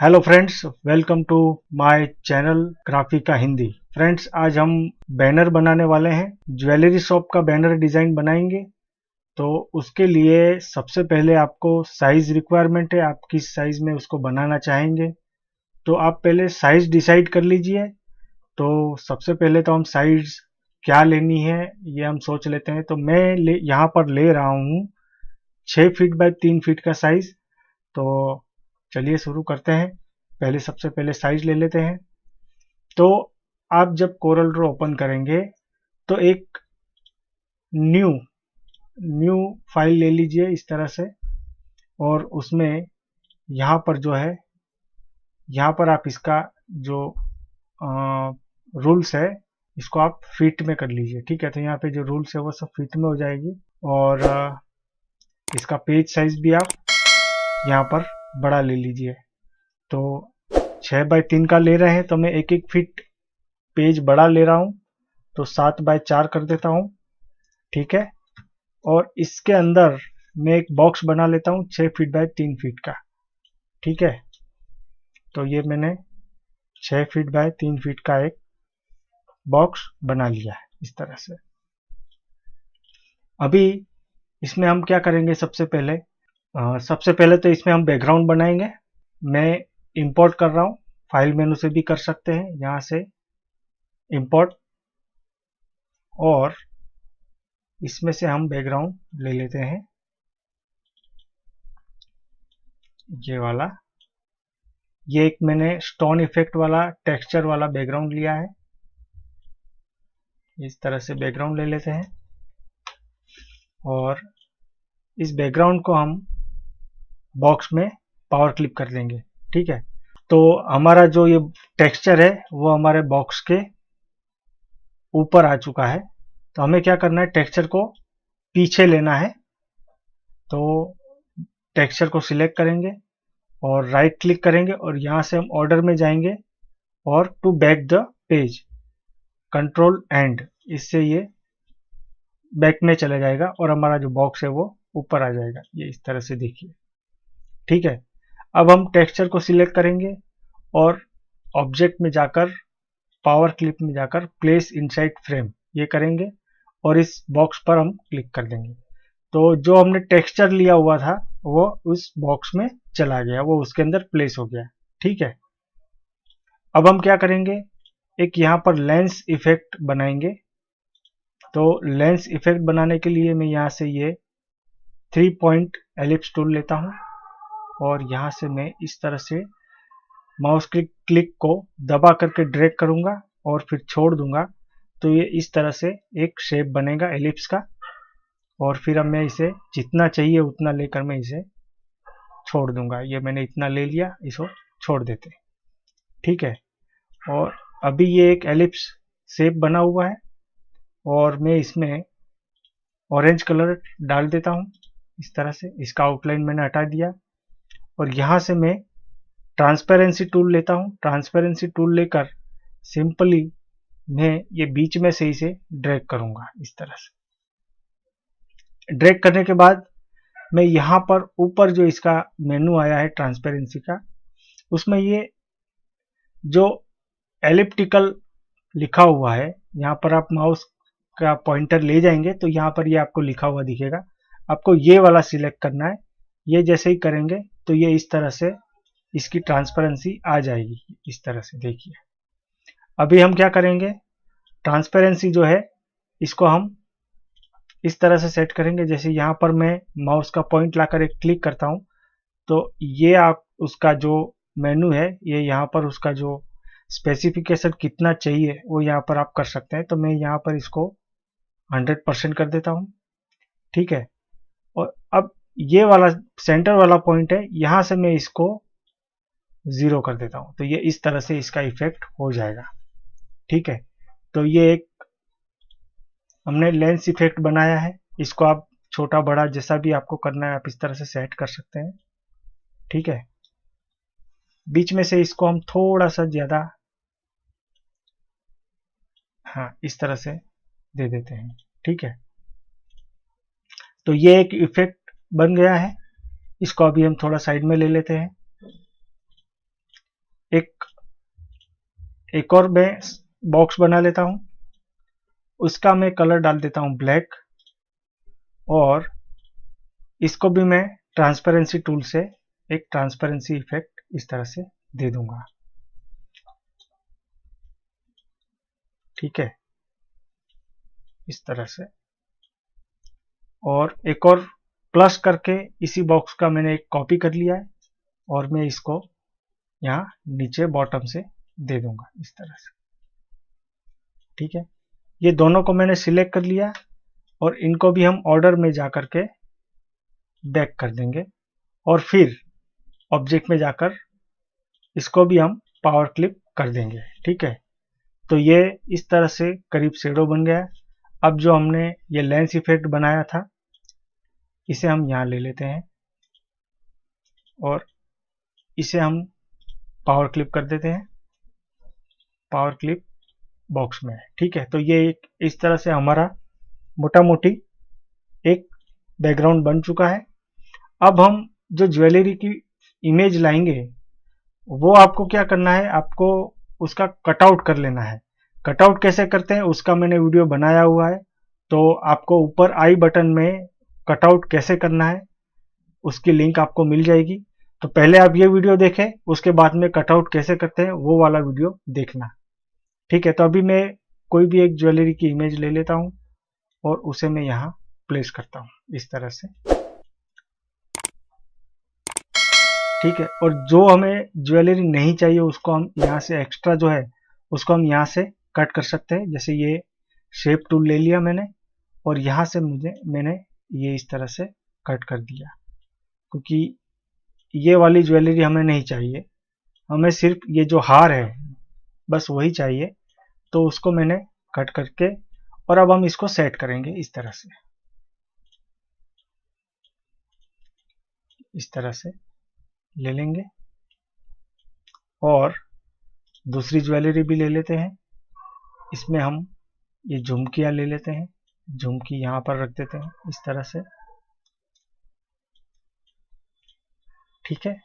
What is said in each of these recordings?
Hello friends, welcome to my channel Graphica Hindi. Friends, आज हम banner बनाने वाले हैं। ज्वेलरी शॉप का बैनर डिजाइन बनाएंगे। तो उसके लिए सबसे पहले आपको साइज रिक्वायरमेंट है, आप किस साइज में उसको बनाना चाहेंगे। तो आप पहले साइज डिसाइड कर लीजिए। तो सबसे पहले तो हम साइज क्या लेनी है ये हम सोच लेते हैं। तो मैं यहाँ पर ले रहा हूँ 6 फीट बाय 3 फीट का साइज। तो चलिए शुरू करते हैं। पहले सबसे पहले साइज ले लेते हैं। तो आप जब कोरल ड्रॉ ओपन करेंगे तो एक न्यू न्यू फाइल ले लीजिए इस तरह से। और उसमें यहाँ पर जो है, यहाँ पर आप इसका जो रूल्स है इसको आप फीट में कर लीजिए। ठीक है, तो यहाँ पे जो रूल्स है वो सब फीट में हो जाएगी। और इसका पेज साइज भी आप यहाँ पर बड़ा ले लीजिए। तो 6 बाय 3 का ले रहे हैं तो मैं 1 1 फीट पेज बड़ा ले रहा हूँ। तो 7 बाय 4 कर देता हूँ। ठीक है, और इसके अंदर मैं एक बॉक्स बना लेता हूँ 6 फीट बाय 3 फीट का। ठीक है, तो ये मैंने 6 फीट बाय 3 फीट का एक बॉक्स बना लिया है इस तरह से। अभी इसमें हम क्या करेंगे, सबसे पहले तो इसमें हम बैकग्राउंड बनाएंगे। मैं इंपोर्ट कर रहा हूँ, फाइल मेनू से भी कर सकते हैं, यहाँ से इंपोर्ट, और इसमें से हम बैकग्राउंड ले लेते हैं ये वाला। ये एक मैंने स्टोन इफेक्ट वाला टेक्सचर वाला बैकग्राउंड लिया है। इस तरह से बैकग्राउंड ले लेते हैं और इस बैकग्राउंड को हम बॉक्स में पावर क्लिप कर देंगे। ठीक है, तो हमारा जो ये टेक्सचर है वो हमारे बॉक्स के ऊपर आ चुका है। तो हमें क्या करना है, टेक्सचर को पीछे लेना है। तो टेक्सचर को सिलेक्ट करेंगे और राइट क्लिक करेंगे और यहाँ से हम ऑर्डर में जाएंगे और to back the page, control end, इससे ये बैक में चला जाएगा और हमारा जो बॉक्स है वो ऊपर आ जाएगा। ये इस तरह से देखिए। ठीक है, अब हम टेक्सचर को सिलेक्ट करेंगे और ऑब्जेक्ट में जाकर, पावर क्लिप में जाकर प्लेस इनसाइड फ्रेम ये करेंगे और इस बॉक्स पर हम क्लिक कर देंगे। तो जो हमने टेक्सचर लिया हुआ था वो उस बॉक्स में चला गया, वो उसके अंदर प्लेस हो गया। ठीक है, अब हम क्या करेंगे, एक यहाँ पर लेंस इफेक्ट बनाएंगे। तो लेंस इफेक्ट बनाने के लिए मैं यहाँ से ये 3 पॉइंट एलिप्स टूल लेता हूँ और यहाँ से मैं इस तरह से माउस क्लिक को दबा करके ड्रैग करूंगा और फिर छोड़ दूंगा। तो ये इस तरह से एक शेप बनेगा एलिप्स का। और फिर अब मैं इसे जितना चाहिए उतना लेकर मैं इसे छोड़ दूंगा। ये मैंने इतना ले लिया, इसको छोड़ देते। ठीक है, और अभी ये एक एलिप्स शेप बना हुआ है और मैं इसमें ऑरेंज कलर डाल देता हूँ इस तरह से। इसका आउटलाइन मैंने हटा दिया और यहाँ से मैं ट्रांसपेरेंसी टूल लेता हूँ। ट्रांसपेरेंसी टूल लेकर सिंपली मैं ये बीच में से इसे ड्रैग करूंगा इस तरह से। ड्रैग करने के बाद मैं यहाँ पर ऊपर जो इसका मेनू आया है ट्रांसपेरेंसी का, उसमें ये जो एलिप्टिकल लिखा हुआ है, यहाँ पर आप माउस का पॉइंटर ले जाएंगे तो यहाँ पर ये आपको लिखा हुआ दिखेगा। आपको ये वाला सिलेक्ट करना है। ये जैसे ही करेंगे तो ये इस तरह से इसकी ट्रांसपेरेंसी आ जाएगी इस तरह से। देखिए, अभी हम क्या करेंगे, ट्रांसपेरेंसी जो है इसको हम इस तरह से सेट करेंगे। जैसे यहाँ पर मैं माउस का पॉइंट लाकर एक क्लिक करता हूँ तो ये आप उसका जो मेनू है, ये यहाँ पर उसका जो स्पेसिफिकेशन कितना चाहिए वो यहाँ पर आप कर सकते हैं। तो मैं यहाँ पर इसको 100% कर देता हूँ। ठीक है, और अब ये वाला सेंटर वाला पॉइंट है, यहाँ से मैं इसको 0 कर देता हूँ। तो ये इस तरह से इसका इफेक्ट हो जाएगा। ठीक है, तो ये एक हमने लेंस इफेक्ट बनाया है। इसको आप छोटा बड़ा जैसा भी आपको करना है आप इस तरह से सेट कर सकते हैं। ठीक है, बीच में से इसको हम थोड़ा सा ज्यादा, हाँ, इस तरह से दे देते हैं। ठीक है, तो ये एक इफेक्ट बन गया है। इसको अभी हम थोड़ा साइड में ले लेते हैं। एक और मैं बॉक्स बना लेता हूं, उसका मैं कलर डाल देता हूं ब्लैक, और इसको भी मैं ट्रांसपेरेंसी टूल से एक ट्रांसपेरेंसी इफेक्ट इस तरह से दे दूंगा। ठीक है, इस तरह से। और एक और प्लस करके इसी बॉक्स का मैंने एक कॉपी कर लिया है, और मैं इसको यहाँ नीचे बॉटम से दे दूंगा इस तरह से। ठीक है, ये दोनों को मैंने सिलेक्ट कर लिया, और इनको भी हम ऑर्डर में जाकर के बैक कर देंगे, और फिर ऑब्जेक्ट में जाकर इसको भी हम पावर क्लिप कर देंगे। ठीक है, तो ये इस तरह से करीब शेडो बन गया है। अब जो हमने ये लेंस इफेक्ट बनाया था, इसे हम यहाँ ले लेते हैं, और इसे हम पावर क्लिप कर देते हैं, पावर क्लिप बॉक्स में। ठीक है, तो ये एक इस तरह से हमारा मोटा मोटी एक बैकग्राउंड बन चुका है। अब हम जो ज्वेलरी की इमेज लाएंगे, वो आपको क्या करना है, आपको उसका कटआउट कर लेना है। कटआउट कैसे करते हैं उसका मैंने वीडियो बनाया हुआ है, तो आपको ऊपर आई बटन में कटआउट कैसे करना है उसकी लिंक आपको मिल जाएगी। तो पहले आप ये वीडियो देखें, उसके बाद में कटआउट कैसे करते हैं वो वाला वीडियो देखना। ठीक है, तो अभी मैं कोई भी एक ज्वेलरी की इमेज ले लेता हूं, और उसे मैं यहाँ प्लेस करता हूं इस तरह से। ठीक है, और जो हमें ज्वेलरी नहीं चाहिए उसको हम यहाँ से एक्स्ट्रा जो है उसको हम यहाँ से कट कर सकते हैं। जैसे ये शेप टूल ले लिया मैंने, और यहाँ से मैंने ये इस तरह से कट कर दिया, क्योंकि ये वाली ज्वेलरी हमें नहीं चाहिए, हमें सिर्फ ये जो हार है बस वही चाहिए। तो उसको मैंने कट करके, और अब हम इसको सेट करेंगे इस तरह से, इस तरह से ले लेंगे, और दूसरी ज्वेलरी भी ले लेते हैं। इसमें हम ये झुमकियां ले लेते हैं, झुमकी यहाँ पर रख देते हैं इस तरह से। ठीक है,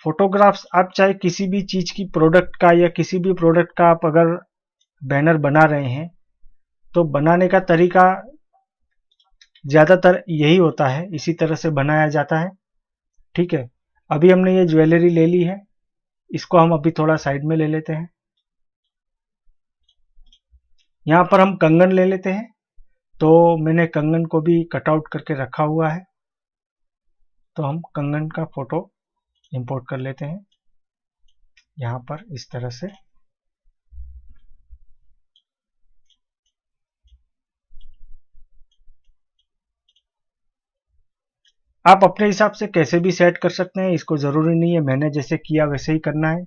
फोटोग्राफ्स आप चाहे किसी भी चीज की प्रोडक्ट का या किसी भी प्रोडक्ट का आप अगर बैनर बना रहे हैं, तो बनाने का तरीका ज्यादातर यही होता है, इसी तरह से बनाया जाता है। ठीक है, अभी हमने ये ज्वेलरी ले ली है, इसको हम अभी थोड़ा साइड में ले लेते हैं। यहाँ पर हम कंगन ले लेते हैं, तो मैंने कंगन को भी कटआउट करके रखा हुआ है, तो हम कंगन का फोटो इंपोर्ट कर लेते हैं यहाँ पर इस तरह से। आप अपने हिसाब से कैसे भी सेट कर सकते हैं, इसको जरूरी नहीं है मैंने जैसे किया वैसे ही करना है,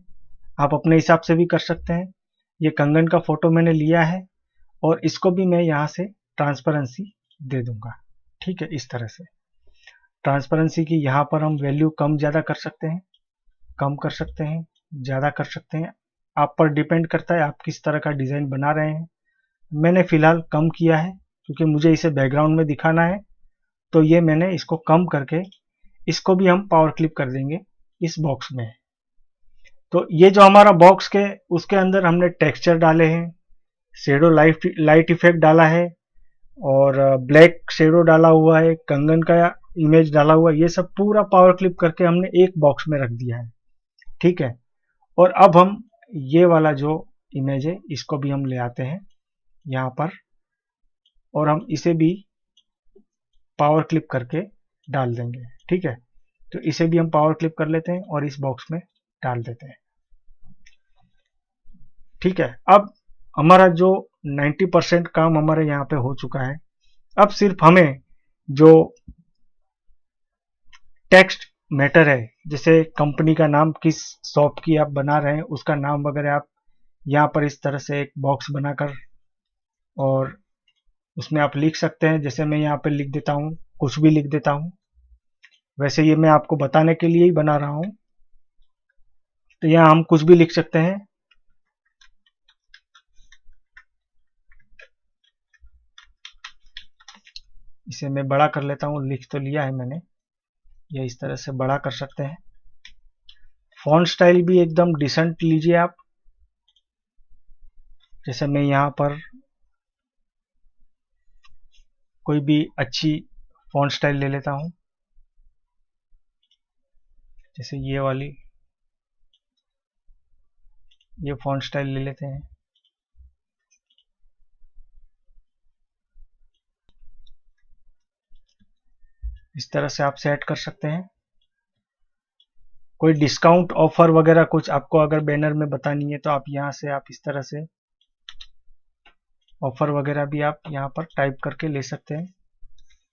आप अपने हिसाब से भी कर सकते हैं। ये कंगन का फोटो मैंने लिया है, और इसको भी मैं यहाँ से ट्रांसपेरेंसी दे दूंगा। ठीक है, इस तरह से ट्रांसपेरेंसी की यहाँ पर हम वैल्यू कम ज़्यादा कर सकते हैं, कम कर सकते हैं, ज़्यादा कर सकते हैं, आप पर डिपेंड करता है आप किस तरह का डिज़ाइन बना रहे हैं। मैंने फ़िलहाल कम किया है क्योंकि मुझे इसे बैकग्राउंड में दिखाना है, तो ये मैंने इसको कम करके इसको भी हम पावर क्लिप कर देंगे इस बॉक्स में। तो ये जो हमारा बॉक्स के उसके अंदर हमने टेक्सचर डाले हैं, शेडो लाइट इफेक्ट डाला है, और ब्लैक शेडो डाला हुआ है, कंगन का इमेज डाला हुआ है, ये सब पूरा पावर क्लिप करके हमने एक बॉक्स में रख दिया है। ठीक है, और अब हम ये वाला जो इमेज है इसको भी हम ले आते हैं यहाँ पर, और हम इसे भी पावर क्लिप करके डाल देंगे। ठीक है, तो इसे भी हम पावर क्लिप कर लेते हैं और इस बॉक्स में डाल देते हैं। ठीक है, अब हमारा जो 90% काम हमारे यहाँ पे हो चुका है। अब सिर्फ हमें जो टेक्स्ट मैटर है, जैसे कंपनी का नाम, किस शॉप की आप बना रहे हैं उसका नाम वगैरह, आप यहाँ पर इस तरह से एक बॉक्स बनाकर और उसमें आप लिख सकते हैं। जैसे मैं यहाँ पे लिख देता हूँ, कुछ भी लिख देता हूँ, वैसे ये मैं आपको बताने के लिए ही बना रहा हूँ, तो यहाँ हम कुछ भी लिख सकते हैं। इसे मैं बड़ा कर लेता हूँ, लिख तो लिया है मैंने, ये इस तरह से बड़ा कर सकते हैं। फॉन्ट स्टाइल भी एकदम डिसेंट लीजिए आप। जैसे मैं यहाँ पर कोई भी अच्छी फॉन्ट स्टाइल ले लेता हूँ, जैसे ये फॉन्ट स्टाइल ले लेते हैं। इस तरह से आप सेट कर सकते हैं। कोई डिस्काउंट ऑफर वगैरह कुछ आपको अगर बैनर में बतानी है तो आप यहाँ से आप इस तरह से ऑफर वगैरह भी आप यहाँ पर टाइप करके ले सकते हैं।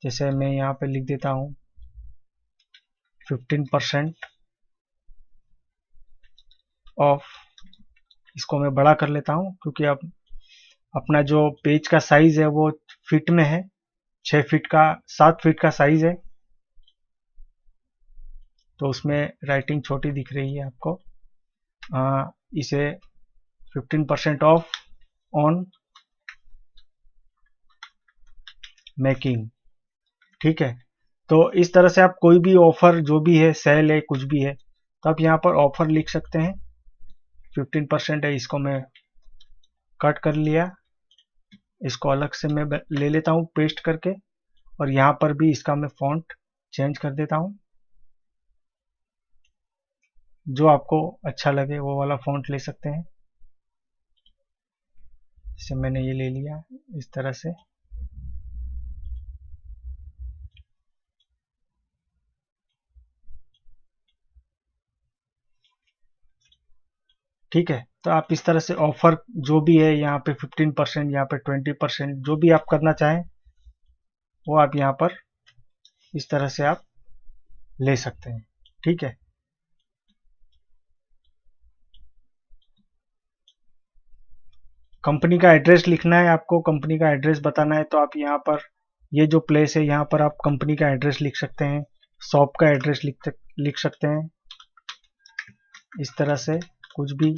जैसे मैं यहाँ पे लिख देता हूँ 15% ऑफ। इसको मैं बड़ा कर लेता हूँ क्योंकि अब अपना जो पेज का साइज है वो फीट में है, 6 फीट का 7 फीट का साइज है, तो उसमें राइटिंग छोटी दिख रही है आपको। इसे 15% ऑफ ऑन मेकिंग, ठीक है। तो इस तरह से आप कोई भी ऑफर जो भी है, सेल है, कुछ भी है, तो आप यहाँ पर ऑफर लिख सकते हैं। 15% है, इसको मैं कट कर लिया, इसको अलग से मैं ले लेता हूँ पेस्ट करके, और यहाँ पर भी इसका मैं फॉन्ट चेंज कर देता हूँ। जो आपको अच्छा लगे वो वाला फॉन्ट ले सकते हैं। जैसे मैंने ये ले लिया इस तरह से। ठीक है, तो आप इस तरह से ऑफर जो भी है यहाँ पे 15%, यहाँ पे 20%, जो भी आप करना चाहें वो आप यहाँ पर इस तरह से आप ले सकते हैं। ठीक है, कंपनी का एड्रेस लिखना है आपको, कंपनी का एड्रेस बताना है, तो आप यहाँ पर ये जो प्लेस है यहाँ पर आप कंपनी का एड्रेस लिख सकते हैं, शॉप का एड्रेस लिख सकते हैं। इस तरह से कुछ भी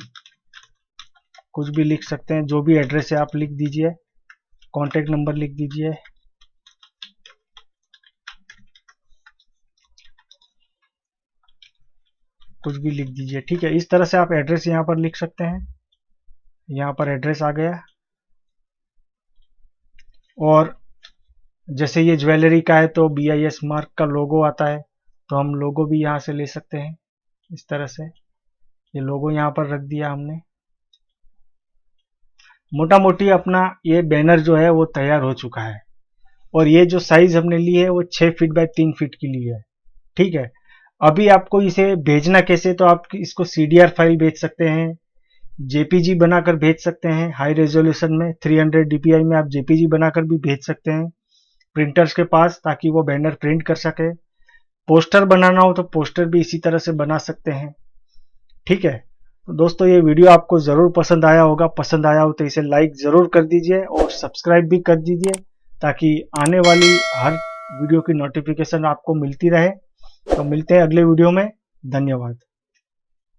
लिख सकते हैं, जो भी एड्रेस है आप लिख दीजिए, कॉन्टेक्ट नंबर लिख दीजिए। कुछ भी लिख दीजिए, ठीक है। इस तरह से आप एड्रेस यहाँ पर लिख सकते हैं। यहाँ पर एड्रेस आ गया। और जैसे ये ज्वेलरी का है तो BIS मार्क का लोगो आता है, तो हम लोगो भी यहाँ से ले सकते हैं। इस तरह से ये लोगो यहाँ पर रख दिया हमने। मोटा मोटी अपना ये बैनर जो है वो तैयार हो चुका है। और ये जो साइज हमने ली है वो 6 फीट बाय 3 फीट की ली है। ठीक है, अभी आपको इसे भेजना कैसे, तो आप इसको CDR फाइल भेज सकते हैं, JPG बनाकर भेज सकते हैं, हाई रेजोल्यूशन में 300 DPI में आप JPG बनाकर भी भेज सकते हैं प्रिंटर्स के पास, ताकि वो बैनर प्रिंट कर सके। पोस्टर बनाना हो तो पोस्टर भी इसी तरह से बना सकते हैं। ठीक है, तो दोस्तों ये वीडियो आपको जरूर पसंद आया होगा। पसंद आया हो तो इसे लाइक जरूर कर दीजिए और सब्सक्राइब भी कर दीजिए, ताकि आने वाली हर वीडियो की नोटिफिकेशन आपको मिलती रहे। तो मिलते हैं अगले वीडियो में। धन्यवाद।